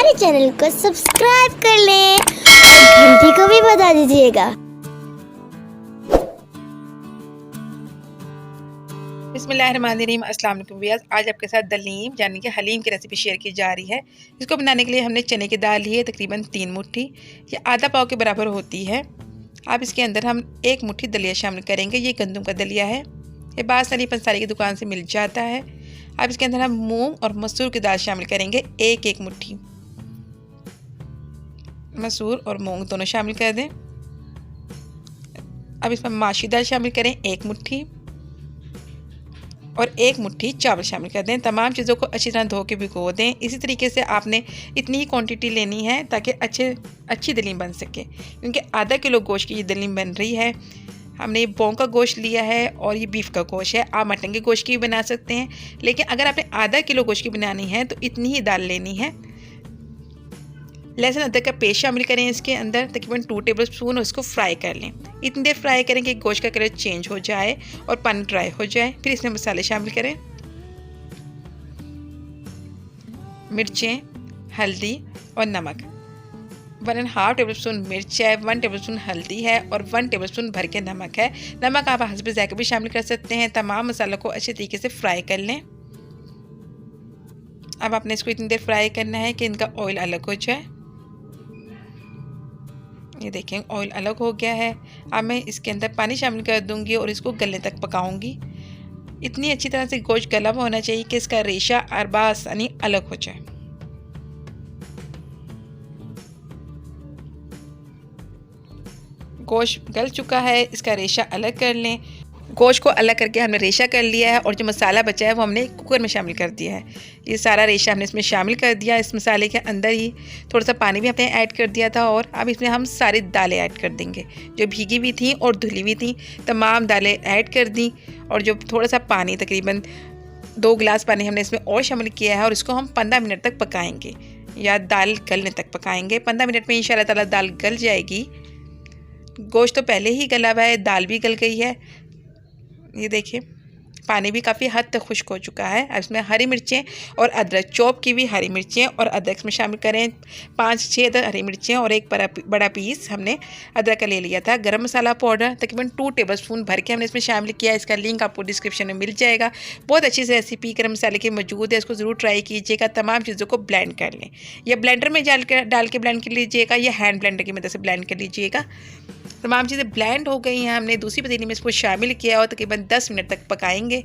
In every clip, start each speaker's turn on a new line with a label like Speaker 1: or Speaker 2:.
Speaker 1: हमारे चैनल को सब्सक्राइब कर लें और घंटी को भी बजा दीजिएगा।
Speaker 2: बिस्मिल्लाहिर्रहमानिर्रहीम। अस्सलाम वालेकुम व्यूअर्स। आज आपके साथ दलीम यानी कि हलीम की रेसिपी शेयर की जा रही है। इसको बनाने के लिए हमने चने की दाल ली है, तकरीबन 3 मुट्ठी। ये आधा पाव के बराबर होती है। अब इसके अंदर हम 1 मुट्ठी दलिया शामिल करेंगे। ये गंदम का दलिया है, ये बासनी पंसारी की दुकान से मिल जाता है। अब इसके अंदर हम मूंग और मसूर की दाल शामिल करेंगे, 1-1 मुट्ठी। मसूर और मूंग दोनों शामिल कर दें। अब इसमें माशी दाल शामिल करें, 1 मुट्ठी और 1 मुट्ठी चावल शामिल कर दें। तमाम चीज़ों को अच्छी तरह धो के भिगो दें। इसी तरीके से आपने इतनी ही क्वांटिटी लेनी है ताकि अच्छी दलीम बन सके, क्योंकि आधा किलो गोश्त की ये दलीम बन रही है। हमने बौं का गोश्त लिया है और ये बीफ का गोश्त है। आप मटन के गोश्त की भी बना सकते हैं, लेकिन अगर आपने आधा किलो गोश्त की बनानी है तो इतनी ही दाल लेनी है। लहसुन अदरक का पेस्ट शामिल करें इसके अंदर, तकरीबन 2 टेबल स्पून, और इसको फ्राई कर लें। इतनी देर फ्राई करें कि गोश्त का कलर चेंज हो जाए और पानी ड्राई हो जाए। फिर इसमें मसाले शामिल करें, मिर्चें, हल्दी और नमक। 1.5 टेबल स्पून मिर्च है, 1 टेबल स्पून हल्दी है और 1 टेबल स्पून भर के नमक है। नमक आप हस्ब ज़ायक़ा भी शामिल कर सकते हैं। तमाम मसालों को अच्छे तरीके से फ्राई कर लें। अब आपने इसको इतनी देर फ्राई करना है कि इनका ऑयल अलग हो जाए। ये देखें ऑयल अलग हो गया है। अब मैं इसके अंदर पानी शामिल कर दूंगी और इसको गलने तक पकाऊंगी। इतनी अच्छी तरह से गोश्त गला हुआ होना चाहिए कि इसका रेशा और बासनी अलग हो जाए। गोश्त गल चुका है, इसका रेशा अलग कर लें। गोश्त को अलग करके हमने रेशा कर लिया है और जो मसाला बचा है वो हमने कुकर में शामिल कर दिया है। ये सारा रेशा हमने इसमें शामिल कर दिया। इस मसाले के अंदर ही थोड़ा सा पानी भी हमने ऐड कर दिया था और अब इसमें हम सारी दालें ऐड कर देंगे, जो भीगी हुई थी और धुली हुई थी। तमाम दालें ऐड कर दी और जो थोड़ा सा पानी, तकरीबन 2 गिलास पानी हमने इसमें और शामिल किया है और इसको हम 15 मिनट तक पकाएँगे या दाल गलने तक पकाएँगे। 15 मिनट में इंशाल्लाह ताला दाल गल जाएगी। गोश्त तो पहले ही गला हुआ है, दाल भी गल गई है। ये देखिए पानी भी काफ़ी हद तक खुश्क हो चुका है। अब इसमें हरी मिर्चें और अदरक, चॉप की हुई हरी मिर्चें और अदरक में शामिल करें। 5-6 हरी मिर्चें और एक बड़ा पीस हमने अदरक का ले लिया था। गरम मसाला पाउडर तकरीबन 2 टेबल स्पून भर के हमने इसमें शामिल किया। इसका लिंक आपको डिस्क्रिप्शन में मिल जाएगा। बहुत अच्छी सी रेसिपी गरम मसाले की मौजूद है, इसको ज़रूर ट्राई कीजिएगा। तमाम चीज़ों को ब्लेंड कर लें, या ब्लेंडर में डाल के ब्लेंड कर लीजिएगा या हैंड ब्लेंडर की मदद से ब्लेंड कर लीजिएगा। तमाम चीज़ें ब्लेंड हो गई हैं। हमने दूसरी पतीली में इसको शामिल किया और तकरीबन 10 मिनट तक पकाएंगे।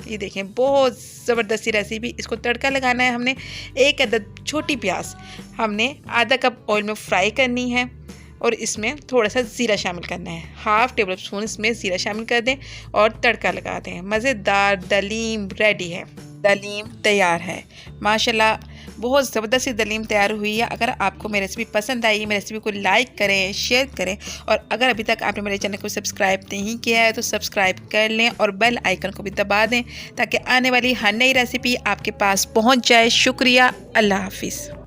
Speaker 2: ये देखें बहुत ज़बरदस्ती रेसिपी। इसको तड़का लगाना है। हमने 1 अदद छोटी प्याज हमने आधा कप ऑयल में फ्राई करनी है और इसमें थोड़ा सा ज़ीरा शामिल करना है। 1/2 टेबल स्पून इसमें ज़ीरा शामिल कर दें और तड़का लगा दें। मज़ेदार दलीम रेडी है। दलीम तैयार है। माशाल्लाह बहुत ज़बरदस्त दलीम तैयार हुई है। अगर आपको मेरी रेसिपी पसंद आई, मेरी रेसिपी को लाइक करें, शेयर करें, और अगर अभी तक आपने मेरे चैनल को सब्सक्राइब नहीं किया है तो सब्सक्राइब कर लें और बेल आइकन को भी दबा दें ताकि आने वाली हर नई रेसिपी आपके पास पहुंच जाए। शुक्रिया। अल्लाह हाफिज़।